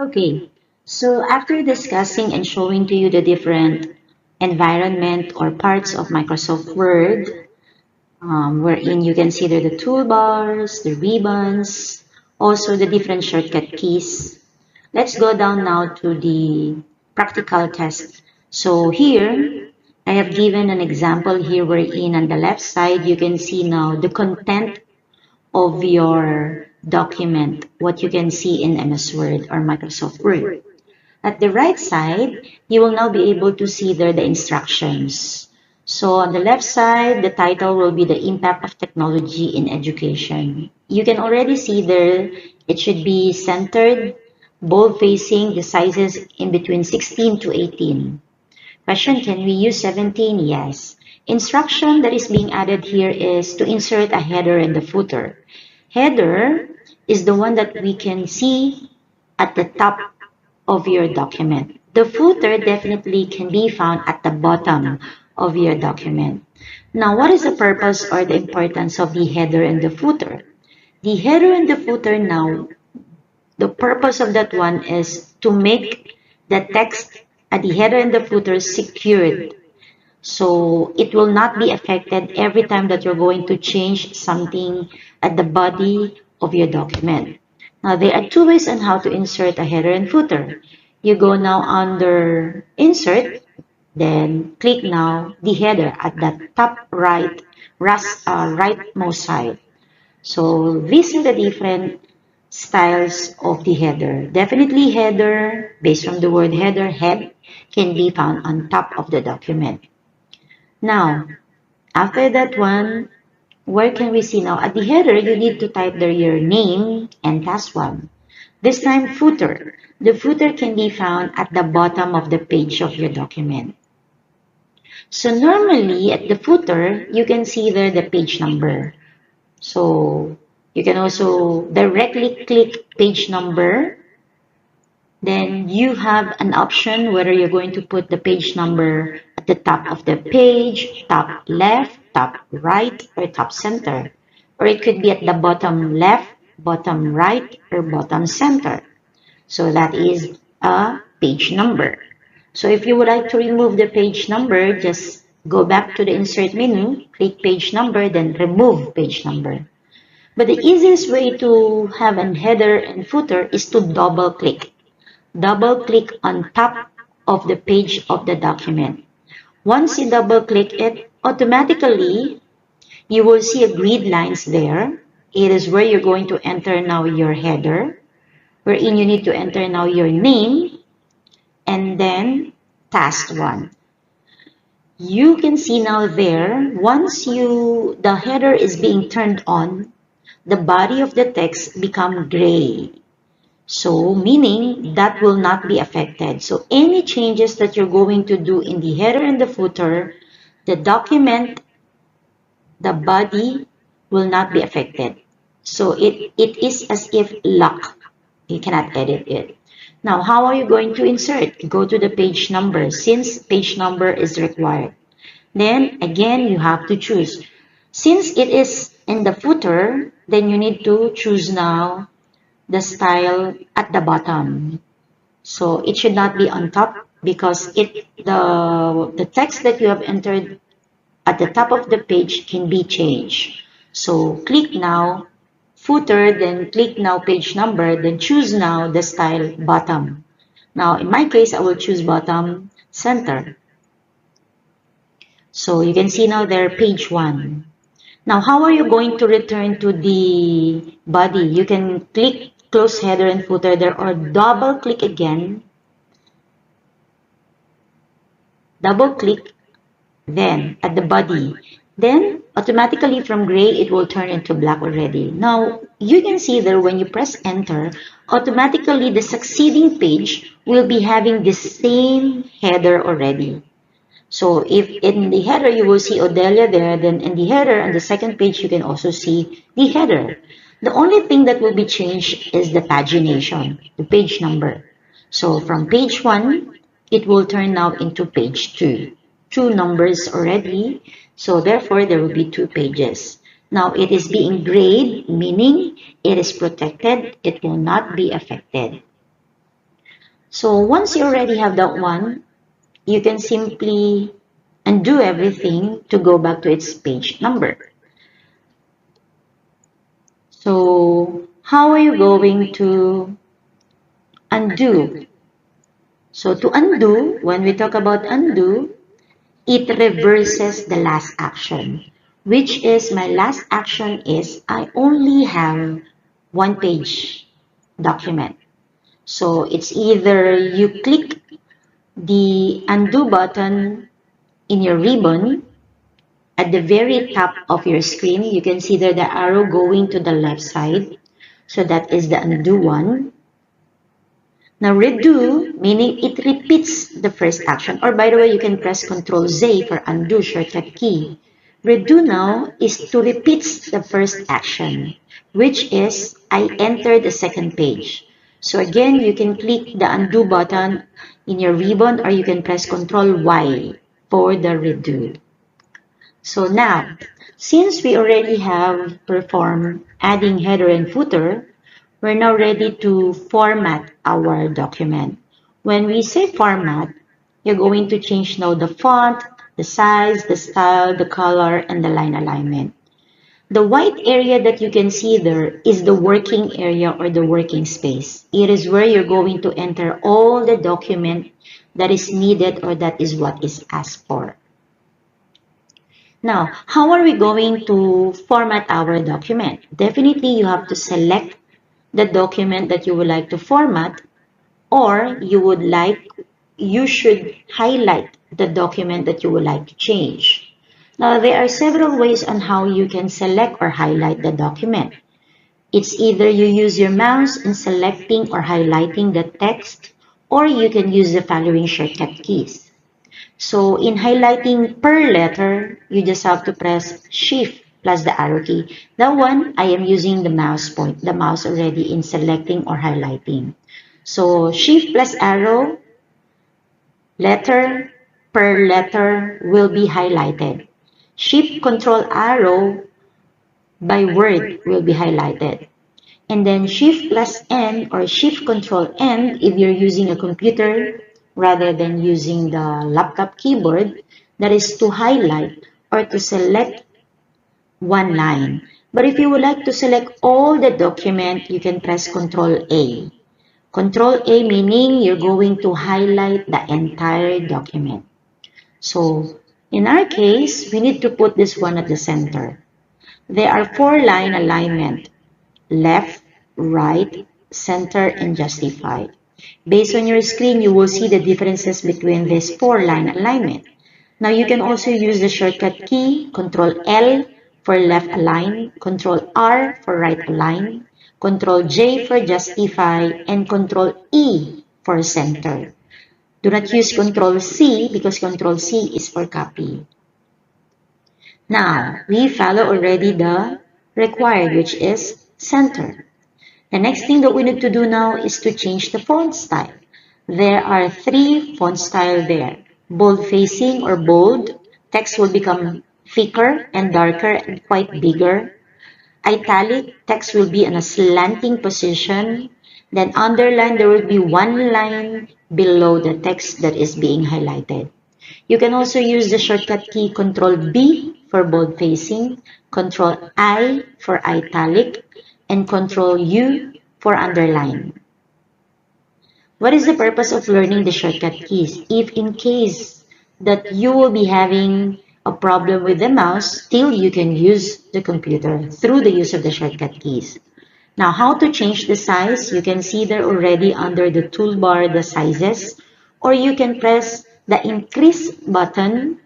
Okay, so after discussing and showing to you the different environment or parts of Microsoft Word, wherein you can see there the toolbars, the ribbons, also the different shortcut keys. Let's go down now to the practical test. So here, I have given an example here wherein on the left side, you can see now the content of your document, what you can see in MS Word or Microsoft Word. At the right side, you will now be able to see there the instructions. So on the left side, the title will be the impact of technology in education. You can already see there, it should be centered, bold facing, the sizes in between 16 to 18. Question, can we use 17? Yes. Instruction that is being added here is to insert a header and the footer. Header is the one that we can see at the top of your document. The footer definitely can be found at the bottom of your document. Now, what is the purpose or the importance of the header and the footer? The header and the footer now, the purpose of that one is to make the text at the header and the footer secured. So it will not be affected every time that you're going to change something at the body of your document. Now, there are two ways on how to insert a header and footer. You go now under Insert, then click now the header at the top rightmost side. So these are the different styles of the header. Definitely header, based from the word header, head, can be found on top of the document. Now, after that one, where can we see now? At the header, you need to type there your name and task one. This time, footer. The footer can be found at the bottom of the page of your document. So normally, at the footer, you can see there the page number. So you can also directly click page number. Then you have an option whether you're going to put the page number at the top of the page, top left, top right, or top center. Or it could be at the bottom left, bottom right, or bottom center. So that is a page number. So if you would like to remove the page number, just go back to the insert menu, click page number, then remove page number. But the easiest way to have a header and footer is to double click. Double click on top of the page of the document. Once you double click it, automatically you will see a grid lines there. It is where you're going to enter now your header, wherein you need to enter now your name and then task one. You can see now there, once the header is being turned on, the body of the text become gray. So meaning that will not be affected. So any changes that you're going to do in the header and the footer, the document, the body will not be affected. So it is as if locked. You cannot edit it. Now, how are you going to insert? Go to the page number since page number is required. Then again, you have to choose. Since it is in the footer, then you need to choose now the style at the bottom. So it should not be on top because the text that you have entered at the top of the page can be changed. So click now footer, then click now page number, then choose now the style bottom. Now in my case, I will choose bottom center. So you can see now there page 1. Now how are you going to return to the body? You can click close header and footer there or double click again. Double click then at the body. Then automatically from gray it will turn into black already. Now you can see there when you press enter, automatically the succeeding page will be having the same header already. So if in the header you will see Odelia there, then in the header on the second page you can also see the header. The only thing that will be changed is the pagination, the page number. So from page 1, it will turn now into page 2. Two numbers already, so therefore there will be 2 pages. Now it is being grayed, meaning it is protected, it will not be affected. So once you already have that one, you can simply undo everything to go back to its page number. So how are you going to undo? So to undo, when we talk about undo, it reverses the last action, which is my last action is I only have one page document. So it's either you click the undo button in your ribbon at the very top of your screen. You can see there the arrow going to the left side. So that is the undo one. Now redo, meaning it repeats the first action. Or by the way, you can press Ctrl Z for undo shortcut key. Redo now is to repeat the first action, which is I enter the second page. So again, you can click the undo button in your ribbon or you can press Ctrl Y for the redo. So now, since we already have performed adding header and footer, we're now ready to format our document. When we say format, you're going to change now the font, the size, the style, the color, and the line alignment. The white area that you can see there is the working area or the working space. It is where you're going to enter all the document that is needed or that is what is asked for. Now, how are we going to format our document? Definitely, you have to select the document that you would like to format, or you should highlight the document that you would like to change. Now, there are several ways on how you can select or highlight the document. It's either you use your mouse in selecting or highlighting the text, or you can use the following shortcut keys. So in highlighting per letter, you just have to press Shift plus the arrow key. That one, I am using the mouse already in selecting or highlighting. So Shift plus arrow, letter per letter will be highlighted. Shift Control arrow by word will be highlighted. And then Shift plus N or Shift Control N if you're using a computer rather than using the laptop keyboard, that is to highlight or to select one line. But if you would like to select all the document, you can press Control A. Control A meaning you're going to highlight the entire document. So in our case, we need to put this one at the center. There are 4 line alignment: left, right, center, and justify. Based on your screen, you will see the differences between these 4 line alignment. Now you can also use the shortcut key, Ctrl L for left align, Ctrl R for right align, Ctrl J for justify, and Ctrl E for center. Do not use Ctrl C because Ctrl C is for copy. Now, we follow already the required, which is center. The next thing that we need to do now is to change the font style. There are 3 font style there. Bold facing or bold, text will become thicker and darker and quite bigger. Italic, text will be in a slanting position. Then underline, there will be one line below the text that is being highlighted. You can also use the shortcut key Ctrl B for bold facing, Ctrl I for italic, and Ctrl U for underline. What is the purpose of learning the shortcut keys? If in case that you will be having a problem with the mouse, still you can use the computer through the use of the shortcut keys. Now, how to change the size? You can see there already under the toolbar the sizes, or you can press the increase button,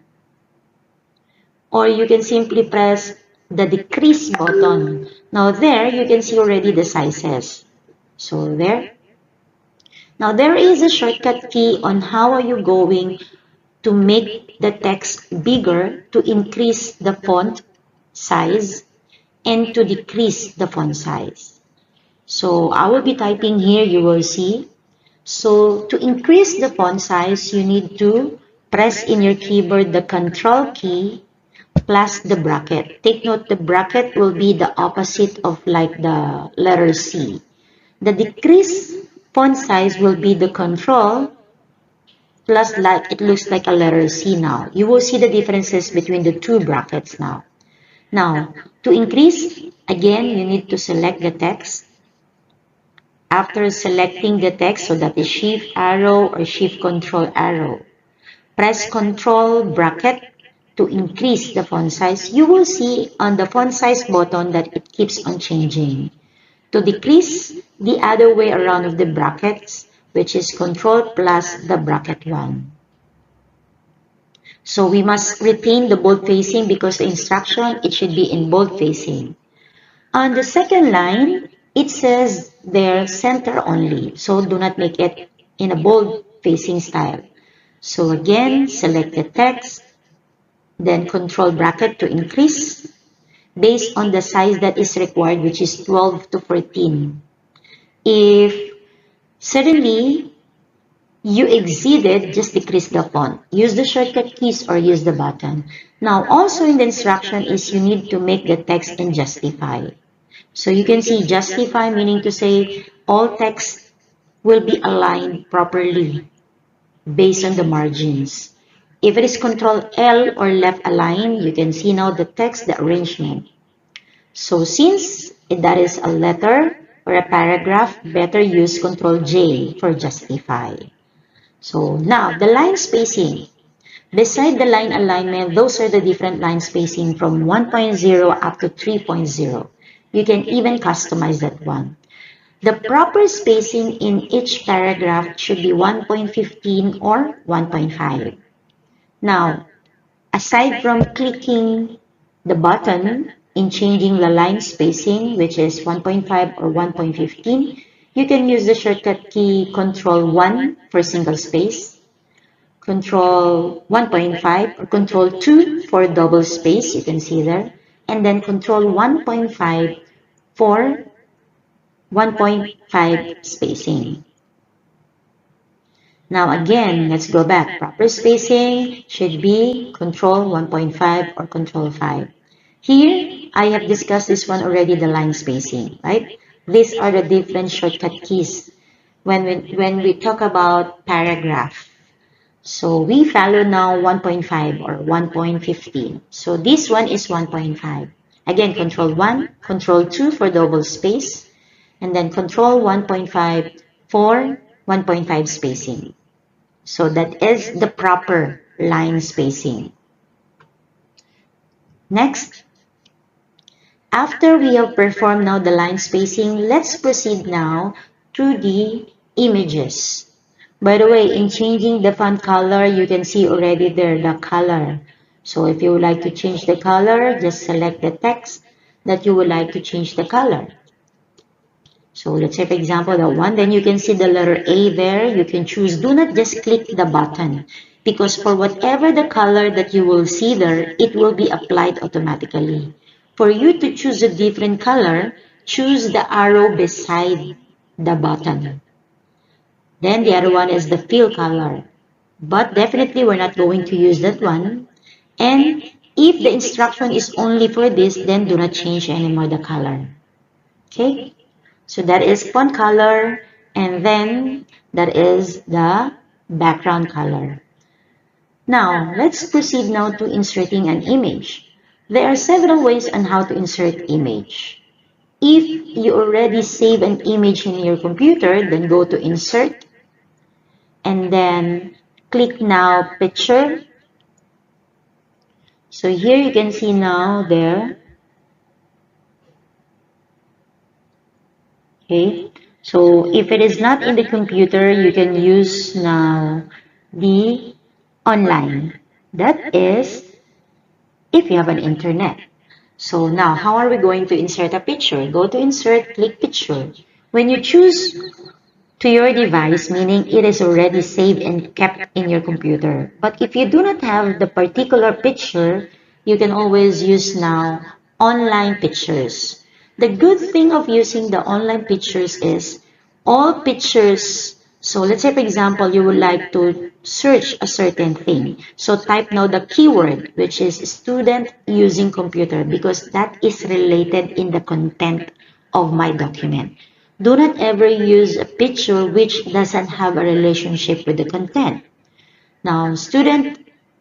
or you can simply press the decrease button. Now there you can see already the sizes. So there. Now there is a shortcut key on how are you going to make the text bigger, to increase the font size and to decrease the font size. So I will be typing here, you will see. So to increase the font size, you need to press in your keyboard the Control key plus the bracket. Take note, the bracket will be the opposite of like the letter C. The decrease font size will be the control plus, like it looks like a letter C now. You will see the differences between the two brackets now. Now, to increase, again, you need to select the text. After selecting the text, so that is shift arrow or shift control arrow, press control bracket to increase the font size. You will see on the font size button that it keeps on changing. To decrease, the other way around of the brackets, which is control plus the bracket 1. So we must retain the bold facing because the instruction, it should be in bold facing. On the second line, it says there center only. So do not make it in a bold facing style. So again, select the text, then control bracket to increase based on the size that is required, which is 12 to 14. If suddenly you exceeded, just decrease the font. Use the shortcut keys or use the button. Now, also in the instruction is you need to make the text and justify. So you can see justify meaning to say all text will be aligned properly based on the margins. If it is Control L or left align, you can see now the text, the arrangement. So since that is a letter or a paragraph, better use Control J for justify. So now the line spacing. Beside the line alignment, those are the different line spacing from 1.0 up to 3.0. You can even customize that one. The proper spacing in each paragraph should be 1.15 or 1.5. Now, aside from clicking the button in changing the line spacing, which is 1.5 or 1.15, you can use the shortcut key Control 1 for single space, Control 1.5 or Control 2 for double space, you can see there, and then Control 1.5 for 1.5 spacing. Now again, let's go back. Proper spacing should be Control 1.5 or Control 5. Here, I have discussed this one already, the line spacing, right? These are the different shortcut keys when we talk about paragraph. So we follow now 1.5 or 1.15. So this one is 1.5. Again, Control 1, Control 2 for double space, and then Control 1.5 for 1.5 spacing. So that is the proper line spacing. Next, after we have performed now the line spacing, let's proceed now to the images. By the way, in changing the font color, you can see already there the color. So if you would like to change the color, just select the text that you would like to change the color. So let's say, for example, the one, then you can see the letter A there. You can choose, do not just click the button, because for whatever the color that you will see there, it will be applied automatically. For you to choose a different color, choose the arrow beside the button. Then the other one is the fill color. But definitely we're not going to use that one. And if the instruction is only for this, then do not change anymore the color. Okay? So that is font color, and then that is the background color. Now, let's proceed now to inserting an image. There are several ways on how to insert image. If you already save an image in your computer, then go to Insert, and then click now Picture. So here you can see now there. Okay, so if it is not in the computer, you can use now the online. That is if you have an internet. So now, how are we going to insert a picture? Go to Insert, click Picture. When you choose to your device, meaning it is already saved and kept in your computer. But if you do not have the particular picture, you can always use now online pictures. The good thing of using the online pictures is all pictures. So let's say, for example, you would like to search a certain thing. So type now the keyword, which is student using computer, because that is related in the content of my document. Do not ever use a picture which doesn't have a relationship with the content. Now, student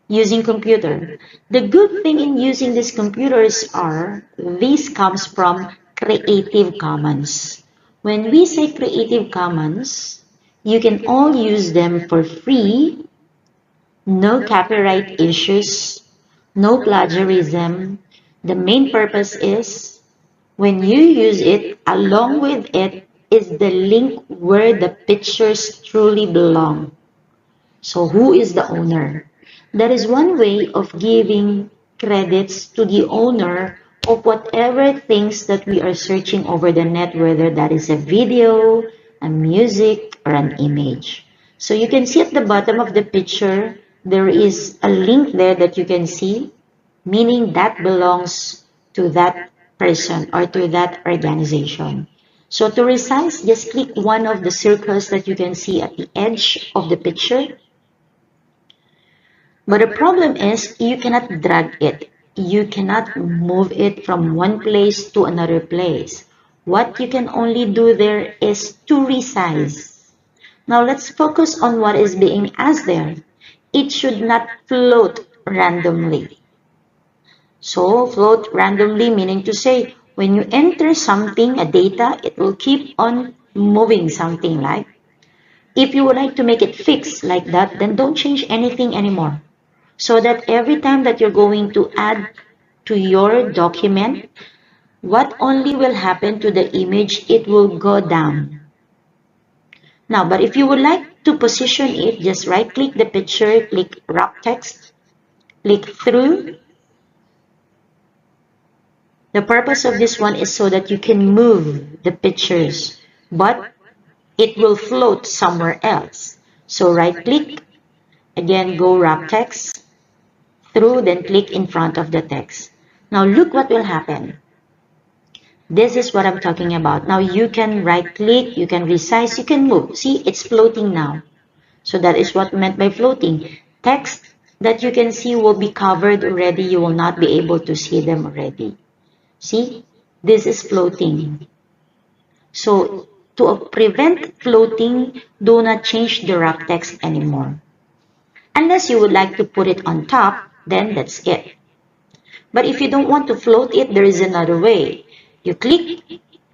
using computer. The good thing in using these computers are, this comes from Creative Commons. When we say Creative Commons, you can all use them for free, no copyright issues, no plagiarism. The main purpose is, when you use it, along with it is the link where the pictures truly belong. So who is the owner? That is one way of giving credits to the owner of whatever things that we are searching over the net, whether that is a video, a music, or an image. So you can see at the bottom of the picture, there is a link there that you can see, meaning that belongs to that person or to that organization. So to resize, just click one of the circles that you can see at the edge of the picture. But the problem is you cannot drag it. You cannot move it from one place to another place. What you can only do there is to resize. Now let's focus on what is being asked there. It should not float randomly. So float randomly meaning to say, when you enter something, a data, it will keep on moving something, like. If you would like to make it fixed like that, then don't change anything anymore. So that every time that you're going to add to your document, what only will happen to the image, it will go down. Now, but if you would like to position it, just right click the picture, click wrap text, click through. The purpose of this one is so that you can move the pictures, but it will float somewhere else. So right click, again go wrap text, through, then click in front of the text. Now look what will happen. This is what I'm talking about. Now you can right click, you can resize, you can move. See, it's floating now. So that is what meant by floating. Text that you can see will be covered already. You will not be able to see them already. See, this is floating. So to prevent floating, do not change the wrap text anymore. Unless you would like to put it on top, then that's it. But if you don't want to float it, there is another way. You click,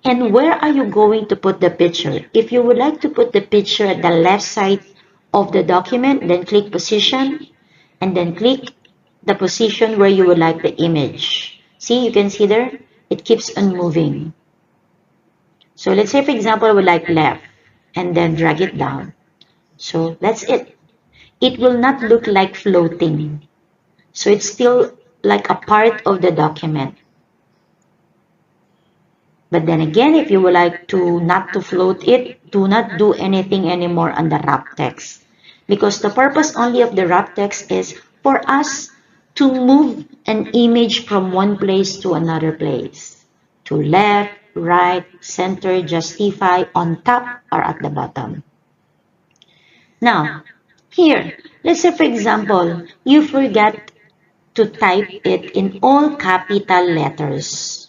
and where are you going to put the picture? If you would like to put the picture at the left side of the document, then click position, and then click the position where you would like the image. See, you can see there, it keeps on moving. So let's say, for example, I would like left, and then drag it down. So that's it. It will not look like floating. So it's still like a part of the document. But then again, if you would like to not to float it, do not do anything anymore on the wrap text. Because the purpose only of the wrap text is for us to move an image from one place to another place. To left, right, center, justify, on top, or at the bottom. Now, here, let's say for example, you forgot to type it in all capital letters.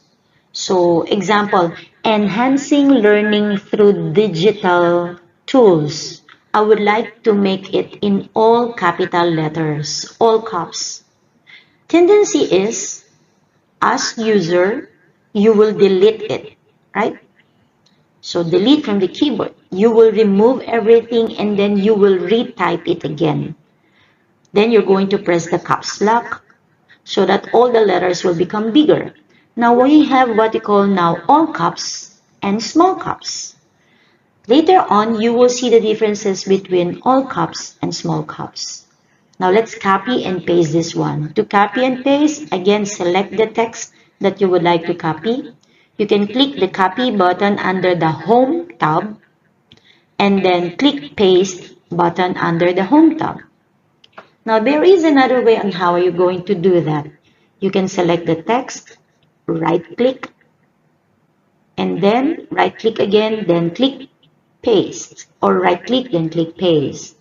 So, example, enhancing learning through digital tools. I would like to make it in all capital letters, all caps. Tendency is, as user, you will delete it, right? So delete from the keyboard. You will remove everything and then you will retype it again. Then you're going to press the caps lock so that all the letters will become bigger. Now we have what we call now all caps and small caps. Later on, you will see the differences between all caps and small caps. Now let's copy and paste this one. To copy and paste, again select the text that you would like to copy. You can click the copy button under the home tab and then click paste button under the home tab. Now there is another way on how are you going to do that. You can select the text, right click, and then right click again, then click paste, or right click, then click paste.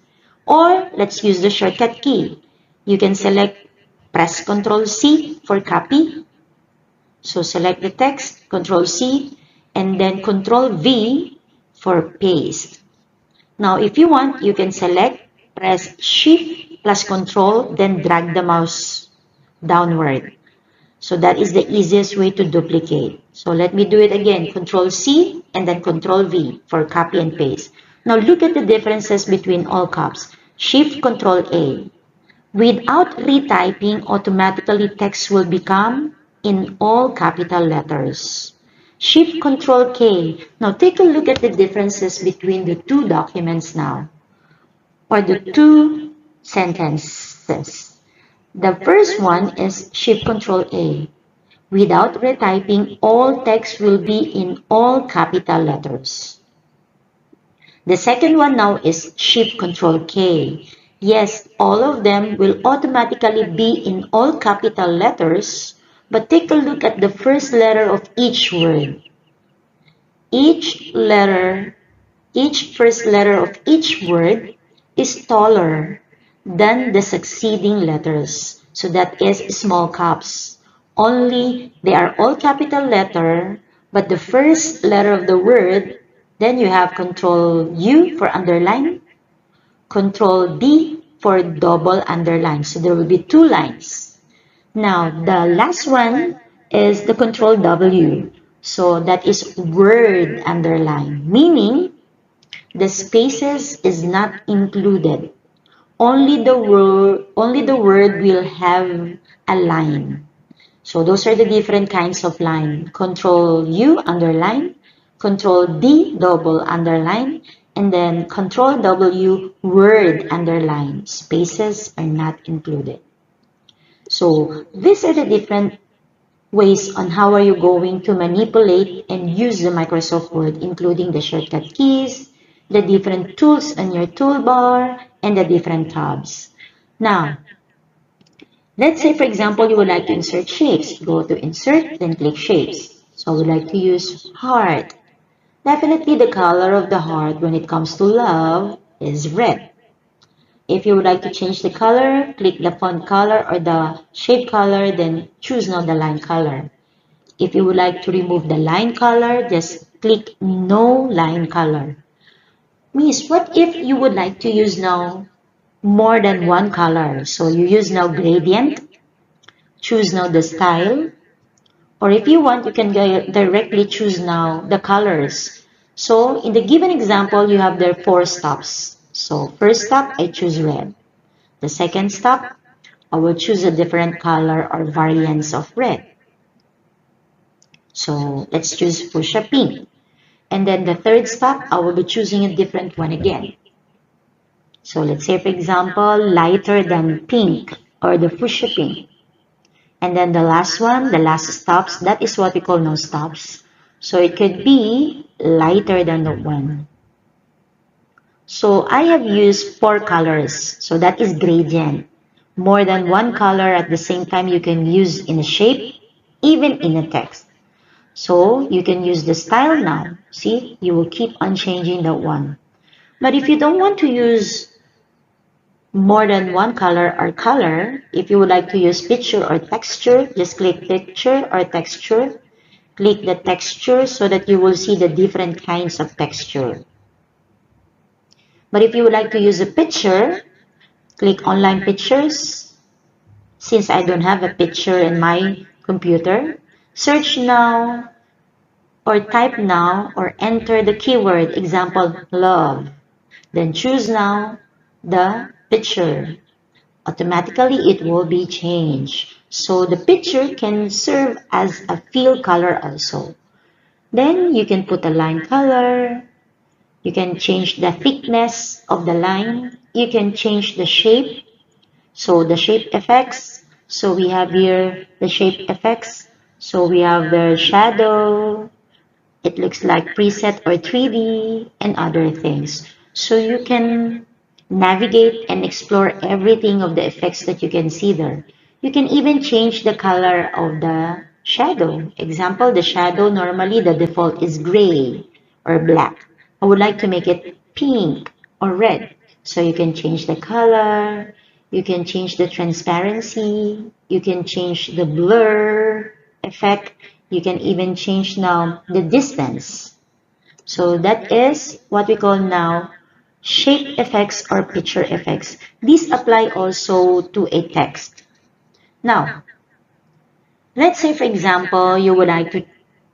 Or let's use the shortcut key. You can select, press Ctrl C for copy. So select the text, Ctrl C, and then Ctrl V for paste. Now, if you want, you can select, press Shift plus Control, then drag the mouse downward. So that is the easiest way to duplicate. So let me do it again. Control C and then Control V for copy and paste. Now look at the differences between all caps. Shift Control A. Without retyping, automatically text will become in all capital letters. Shift Control K. Now take a look at the differences between the two documents now, or the two sentences. The first one is Shift Control A. Without retyping, all text will be in all capital letters. The second one now is Shift Control K. Yes, all of them will automatically be in all capital letters, but take a look at the first letter of each word. Each first letter of each word is taller than the succeeding letters. So that is small caps. Only they are all capital letter, but the first letter of the word, then you have Control U for underline, Control D for double underline. So there will be two lines. Now, the last one is the Control W. So that is word underline, meaning the spaces is not included. Only the word will have a line. So those are the different kinds of line. Control U underline, Control D double underline, and then Control W word underline. Spaces are not included. So these are the different ways on how are you going to manipulate and use the Microsoft Word, including the shortcut keys, the different tools on your toolbar, and the different tabs. Now, let's say, for example, you would like to insert shapes. Go to Insert, then click Shapes. So I would like to use heart. Definitely the color of the heart when it comes to love is red. If you would like to change the color, click the font color or the shape color, then choose now the line color. If you would like to remove the line color, just click No Line Color. Miss, what if you would like to use now more than one color? So you use now gradient, choose now the style, or if you want, you can directly choose now the colors. So in the given example, you have there 4 stops. So first stop, I choose red. The second stop, I will choose a different color or variants of red. So let's choose fuchsia pink. And then the third stop, I will be choosing a different one again. So let's say, for example, lighter than pink or the fuchsia pink. And then the last one, the last stops, that is what we call no stops. So it could be lighter than the one. So I have used 4 colors. So that is gradient. More than one color at the same time you can use in a shape, even in a text. So you can use the style now. See, you will keep on changing that one. But if you don't want to use more than one color or color, if you would like to use picture or texture, just click picture or texture. Click the texture so that you will see the different kinds of texture. But if you would like to use a picture, click online pictures. Since I don't have a picture in my computer, search now or type now or enter the keyword, example, love. Then choose now the picture. Automatically it will be changed. So the picture can serve as a fill color also. Then you can put a line color. You can change the thickness of the line. You can change the shape. So the shape effects. So we have here the shape effects. So we have the shadow. It looks like preset or 3D and other things. So you can navigate and explore everything of the effects that you can see there. You can even change the color of the shadow. Example, the shadow normally the default is gray or black. I would like to make it pink or red. So you can change the color, you can change the transparency, you can change the blur effect, you can even change now the distance. So that is what we call now shape effects or picture effects. These apply also to a text. Now, let's say for example, you would like to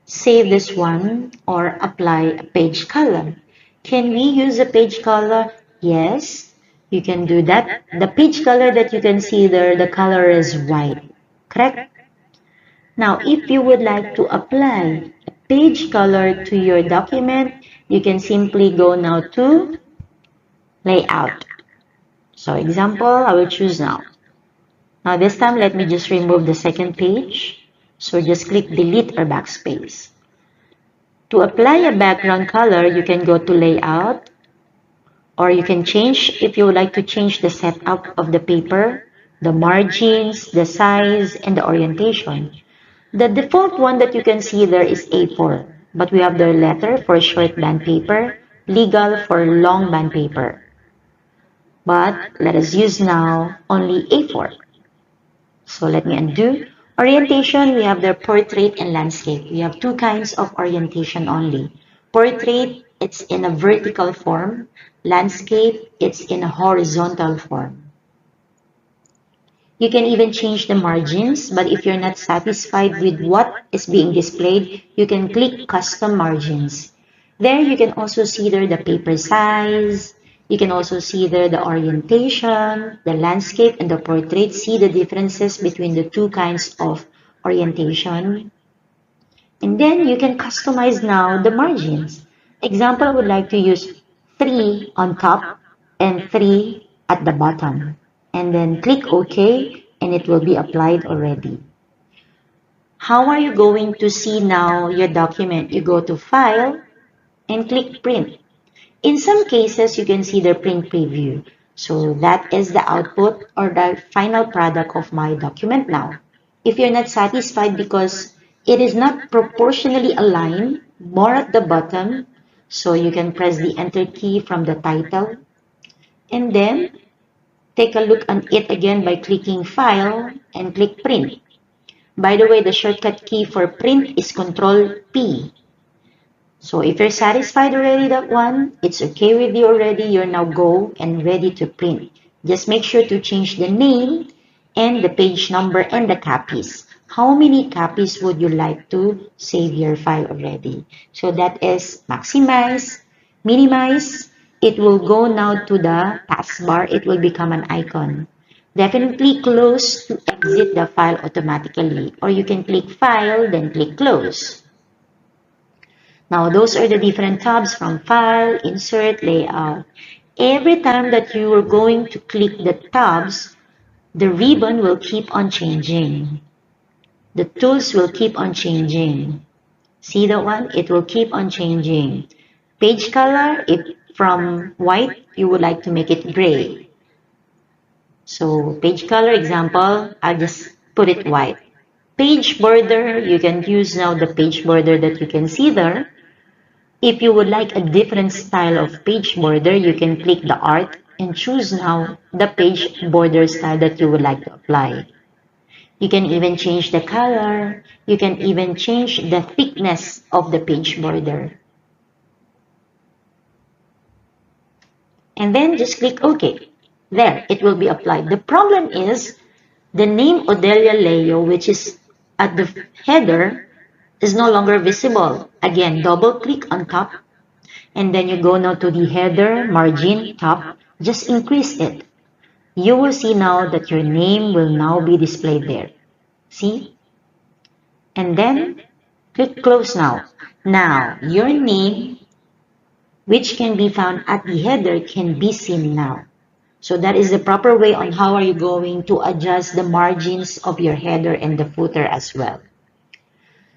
save this one or apply a page color. Can we use a page color? Yes, you can do that. The page color that you can see there, the color is white, correct? Now, if you would like to apply a page color to your document, you can simply go now to layout. So example, I will choose now. Now this time, let me just remove the second page. So just click delete or backspace. To apply a background color, you can go to layout, or you can change, if you would like to change the setup of the paper, the margins, the size, and the orientation. The default one that you can see there is A4, but we have the letter for short band paper, legal for long band paper. But let us use now only A4. So let me undo. Orientation, we have the portrait and landscape. We have two kinds of orientation only. Portrait, it's in a vertical form. Landscape, it's in a horizontal form. You can even change the margins, but if you're not satisfied with what is being displayed, you can click custom margins. There you can also see there the paper size. You can also see there the orientation, the landscape, and the portrait. See the differences between the two kinds of orientation. And then you can customize now the margins. Example, I would like to use 3 on top and 3 at the bottom. And then click OK and it will be applied already. How are you going to see now your document? You go to File and click Print. In some cases, you can see the print preview. So that is the output or the final product of my document now. If you're not satisfied because it is not proportionally aligned, more at the bottom, so you can press the Enter key from the title. And then take a look at it again by clicking File and click Print. By the way, the shortcut key for print is Control P. So if you're satisfied already that one, it's okay with you already, you're now go and ready to print. Just make sure to change the name and the page number and the copies. How many copies would you like to save your file already? So that is maximize, minimize. It will go now to the taskbar. It will become an icon. Definitely close to exit the file automatically. Or you can click File, then click Close. Now, those are the different tabs from File, Insert, Layout. Every time that you are going to click the tabs, the ribbon will keep on changing. The tools will keep on changing. See that one? It will keep on changing. Page color, if from white, you would like to make it gray. So, page color example, I'll just put it white. Page border, you can use now the page border that you can see there. If you would like a different style of page border, you can click the art and choose now the page border style that you would like to apply. You can even change the color. You can even change the thickness of the page border. And then just click OK. There, it will be applied. The problem is the name Odelia Leo, which is at the header, is no longer visible. Again, double click on top and then you go now to the header margin top. Just increase it. You will see now that your name will now be displayed there. See? And then click close now. Now, your name, which can be found at the header, can be seen now. So that is the proper way on how are you going to adjust the margins of your header and the footer as well.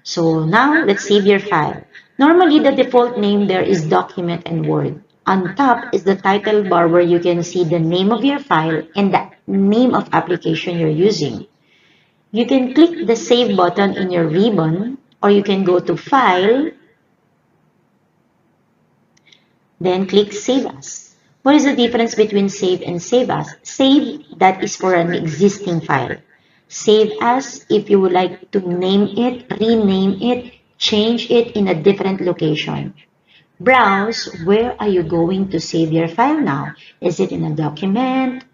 So now let's save your file. Normally the default name there is document and Word. On top is the title bar where you can see the name of your file and the name of application you're using. You can click the save button in your ribbon or you can go to File, then click Save As. What is the difference between save and save as? Save, that is for an existing file. Save as, if you would like to name it, rename it, change it in a different location. browse where are you going to save your file now. Is it in a document,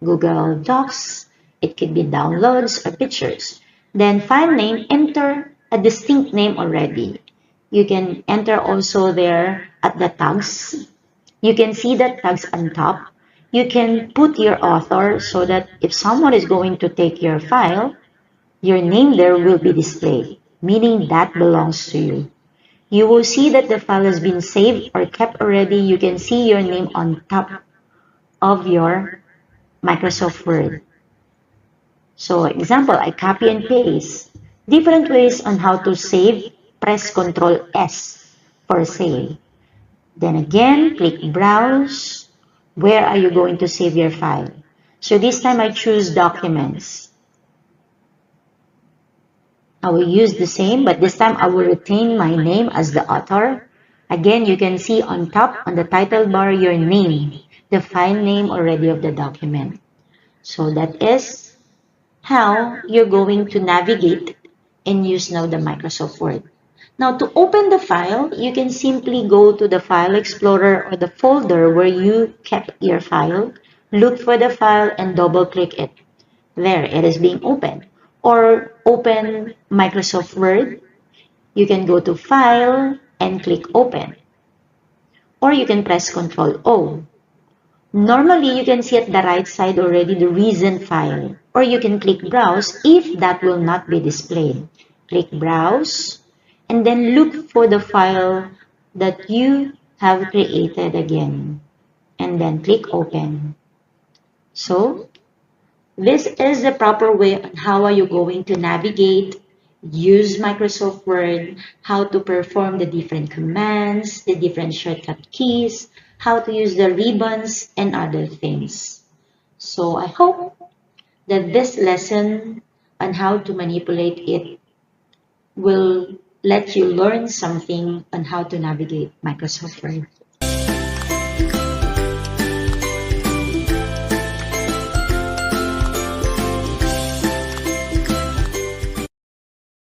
Google Docs? It could be downloads or pictures. Then file name, enter a distinct name already. You can enter also there at the tags. You can see the tags on top. You can put your author so that if someone is going to take your file, your name there will be displayed, meaning that belongs to you. You will see that the file has been saved or kept already. You can see your name on top of your Microsoft Word. So example, I copy and paste. Different ways on how to save. Press Ctrl S for save. Then again, click Browse. Where are you going to save your file? So this time I choose Documents. I will use the same, but this time I will retain my name as the author. Again, you can see on top, on the title bar, your name, the file name already of the document. So that is how you're going to navigate and use now the Microsoft Word. Now, to open the file, you can simply go to the File Explorer or the folder where you kept your file, look for the file, and double-click it. There, it is being opened. Or open Microsoft Word, you can go to File and click Open. Or you can press Ctrl O. Normally, you can see at the right side already the recent file. Or you can click Browse if that will not be displayed. Click Browse and then look for the file that you have created again. And then click Open. So, this is the proper way on how are you going to navigate, use Microsoft Word, how to perform the different commands, the different shortcut keys, how to use the ribbons, and other things. So I hope that this lesson on how to manipulate it will let you learn something on how to navigate Microsoft Word.